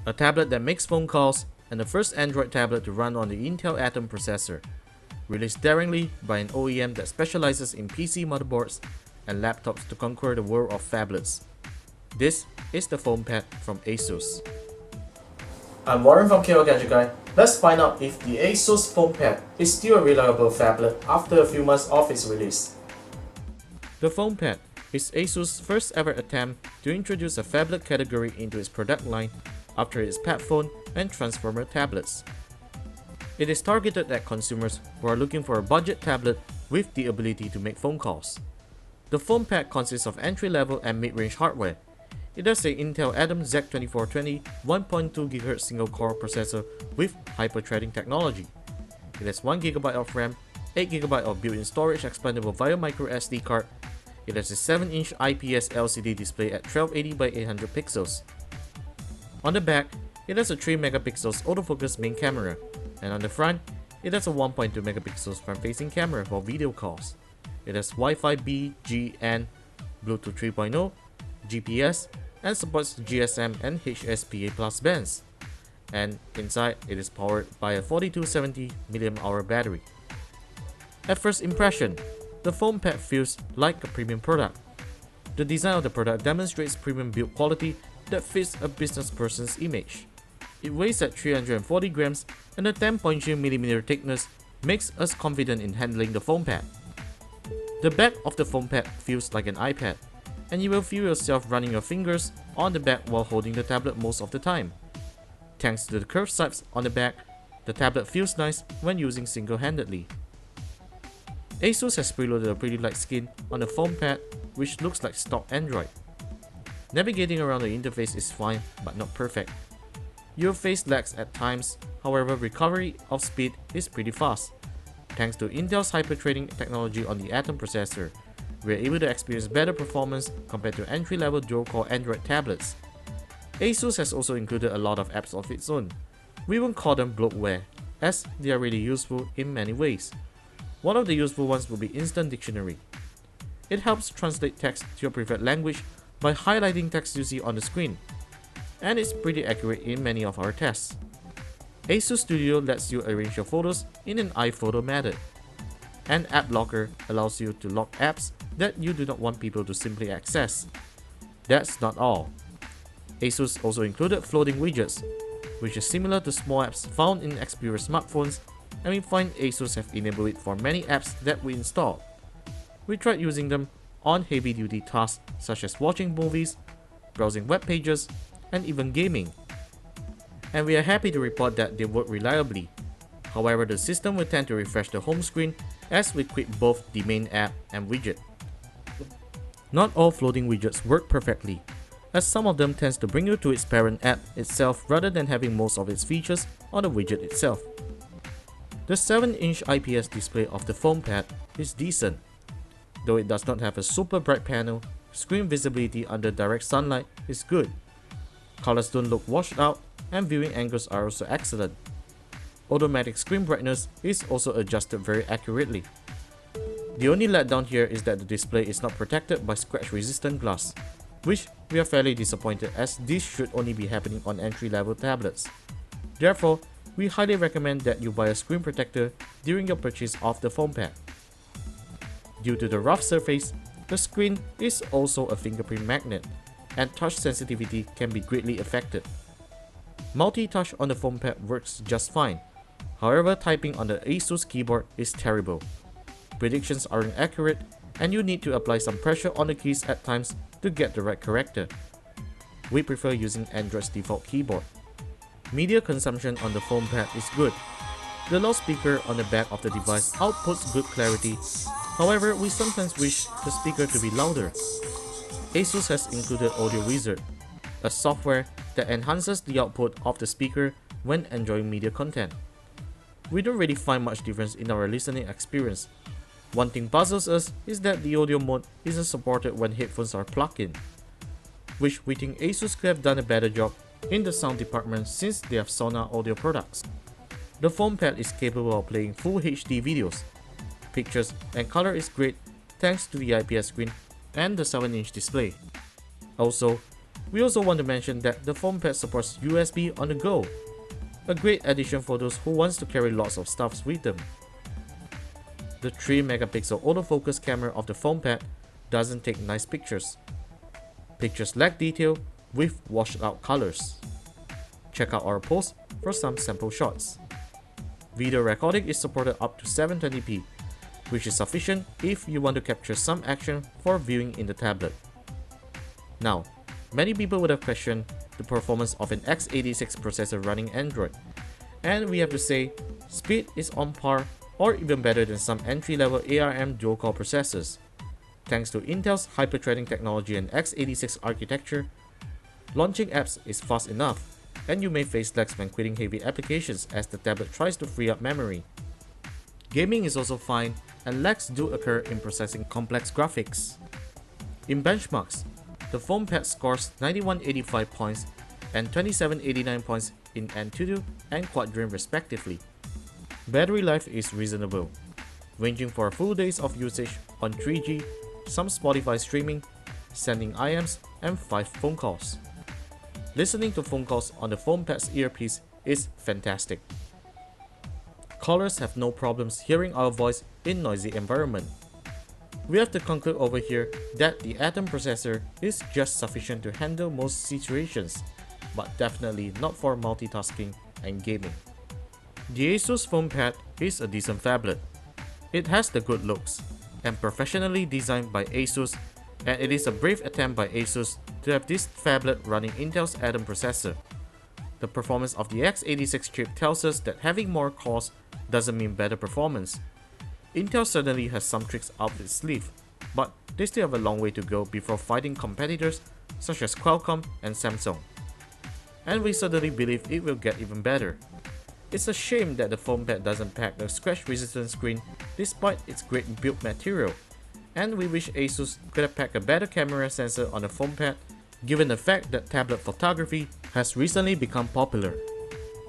a tablet that makes phone calls, and the first Android tablet to run on the Intel Atom processor, released daringly by an OEM that specializes in PC motherboards and laptops to conquer the world of phablets. This is the Fonepad from ASUS. I'm Warren from Gadget Guy. Let's find out if the ASUS Fonepad is still a reliable phablet after a few months of its release. The Fonepad is ASUS' first ever attempt to introduce a phablet category into its product line after its pad phone and transformer tablets. It is targeted at consumers who are looking for a budget tablet with the ability to make phone calls. The Fonepad consists of entry-level and mid-range hardware. It has a Intel Atom Z2420 1.2 GHz single-core processor with hyper-threading technology. It has 1GB of RAM, 8GB of built-in storage expandable via microSD card. It has a 7-inch IPS LCD display at 1280 by 800 pixels. On the back, it has a 3MP autofocus main camera, and on the front, it has a 1.2MP front-facing camera for video calls. It has Wi-Fi B, G, and Bluetooth 3.0, GPS, and supports GSM and HSPA Plus bands. And inside, it is powered by a 4270 mAh battery. At first impression, the Fonepad feels like a premium product. The design of the product demonstrates premium build quality that fits a business person's image. It weighs at 340 grams and the 10.3mm thickness makes us confident in handling the Fonepad. The back of the Fonepad feels like an iPad, and you will feel yourself running your fingers on the back while holding the tablet most of the time. Thanks to the curved sides on the back, the tablet feels nice when using single-handedly. ASUS has preloaded a pretty light skin on the Fonepad, which looks like stock Android. Navigating around the interface is fine, but not perfect. Your face lags at times, however recovery of speed is pretty fast. Thanks to Intel's hyper-threading technology on the Atom processor, we are able to experience better performance compared to entry-level dual-core Android tablets. ASUS has also included a lot of apps of its own. We won't call them bloatware, as they are really useful in many ways. One of the useful ones will be Instant Dictionary. It helps translate text to your preferred language by highlighting text you see on the screen, and it's pretty accurate in many of our tests. ASUS Studio lets you arrange your photos in an iPhoto method, and App Locker allows you to lock apps that you do not want people to simply access. That's not all. ASUS also included floating widgets, which is similar to small apps found in Xperia smartphones, and we find ASUS have enabled it for many apps that we installed. We tried using them on heavy-duty tasks such as watching movies, browsing web pages, and even gaming. And we are happy to report that they work reliably. However, the system will tend to refresh the home screen as we quit both the main app and widget. Not all floating widgets work perfectly, as some of them tends to bring you to its parent app itself rather than having most of its features on the widget itself. The 7-inch IPS display of the Fonepad is decent. Though it does not have a super bright panel, screen visibility under direct sunlight is good. Colors don't look washed out, and viewing angles are also excellent. Automatic screen brightness is also adjusted very accurately. The only letdown here is that the display is not protected by scratch-resistant glass, which we are fairly disappointed as this should only be happening on entry-level tablets. Therefore, we highly recommend that you buy a screen protector during your purchase of the Fonepad. Due to the rough surface, the screen is also a fingerprint magnet, and touch sensitivity can be greatly affected. Multi-touch on the Fonepad works just fine, however typing on the ASUS keyboard is terrible. Predictions aren't accurate, and you need to apply some pressure on the keys at times to get the right character. We prefer using Android's default keyboard. Media consumption on the Fonepad is good. The loudspeaker on the back of the device outputs good clarity, however we sometimes wish the speaker to be louder. ASUS has included Audio Wizard, a software that enhances the output of the speaker when enjoying media content. We don't really find much difference in our listening experience. One thing puzzles us is that the audio mode isn't supported when headphones are plugged in, which we think ASUS could have done a better job in the sound department since they have Sonar audio products. The Fonepad is capable of playing full HD videos. Pictures and color is great thanks to the IPS screen and the 7-inch display. Also, We also want to mention that the Fonepad supports USB on the go, a great addition for those who wants to carry lots of stuffs with them. The 3-megapixel autofocus camera of the Fonepad doesn't take nice pictures. Pictures lack detail with washed out colors. Check out our post for some sample shots. Video recording is supported up to 720p, which is sufficient if you want to capture some action for viewing in the tablet. Now, many people would have questioned the performance of an x86 processor running Android, and we have to say, speed is on par or even better than some entry-level ARM dual-core processors. Thanks to Intel's hyper-threading technology and x86 architecture, launching apps is fast enough, and you may face lags when quitting heavy applications as the tablet tries to free up memory. Gaming is also fine, and lags do occur in processing complex graphics. In benchmarks, the Fonepad scores 9185 points and 2789 points in Antutu and Quadrim respectively. Battery life is reasonable, ranging for full days of usage on 3G, some Spotify streaming, sending IMs, and 5 phone calls. Listening to phone calls on the Fonepad's earpiece is fantastic. Callers have no problems hearing our voice in noisy environment. We have to conclude over here that the Atom processor is just sufficient to handle most situations, but definitely not for multitasking and gaming. The ASUS Fonepad is a decent phablet. It has the good looks, and professionally designed by ASUS, and it is a brave attempt by ASUS to have this phablet running Intel's Atom processor. The performance of the x86 chip tells us that having more cores doesn't mean better performance. Intel certainly has some tricks up its sleeve, but they still have a long way to go before fighting competitors such as Qualcomm and Samsung. And we certainly believe it will get even better. It's a shame that the Fonepad doesn't pack a scratch-resistant screen despite its great build material, and we wish ASUS could have packed a better camera sensor on the Fonepad, given the fact that tablet photography has recently become popular.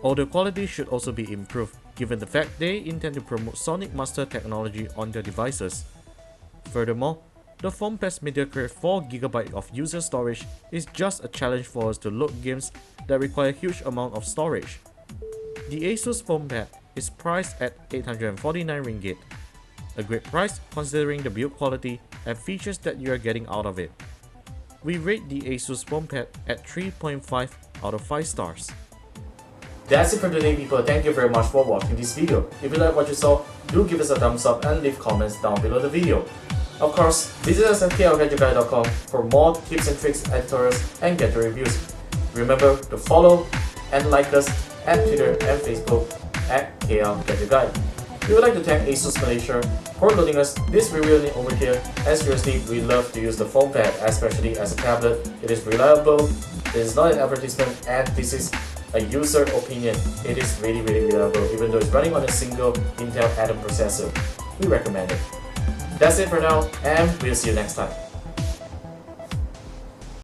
Audio quality should also be improved, given the fact they intend to promote Sonic Master technology on their devices. Furthermore, the Fonepad's mediocre 4GB of user storage is just a challenge for us to load games that require a huge amount of storage. The ASUS Fonepad is priced at 849 ringgit, a great price considering the build quality and features that you are getting out of it. We rate the ASUS Fonepad at 3.5 out of 5 stars. That's it for today, people. Thank you very much for watching this video. If you like what you saw, do give us a thumbs up and leave comments down below the video. Of course, visit us at klgadgetguide.com for more tips and tricks, editorials, and gadget reviews. Remember to follow and like us at Twitter and Facebook at klgadgetguide. We would like to thank ASUS Malaysia for loading us this review link over here, and seriously, we love to use the Fonepad, especially as a tablet. It is reliable, it is not an advertisement, and this is a user opinion. It is really reliable, even though it's running on a single Intel Atom processor. We recommend it. That's it for now, and we'll see you next time.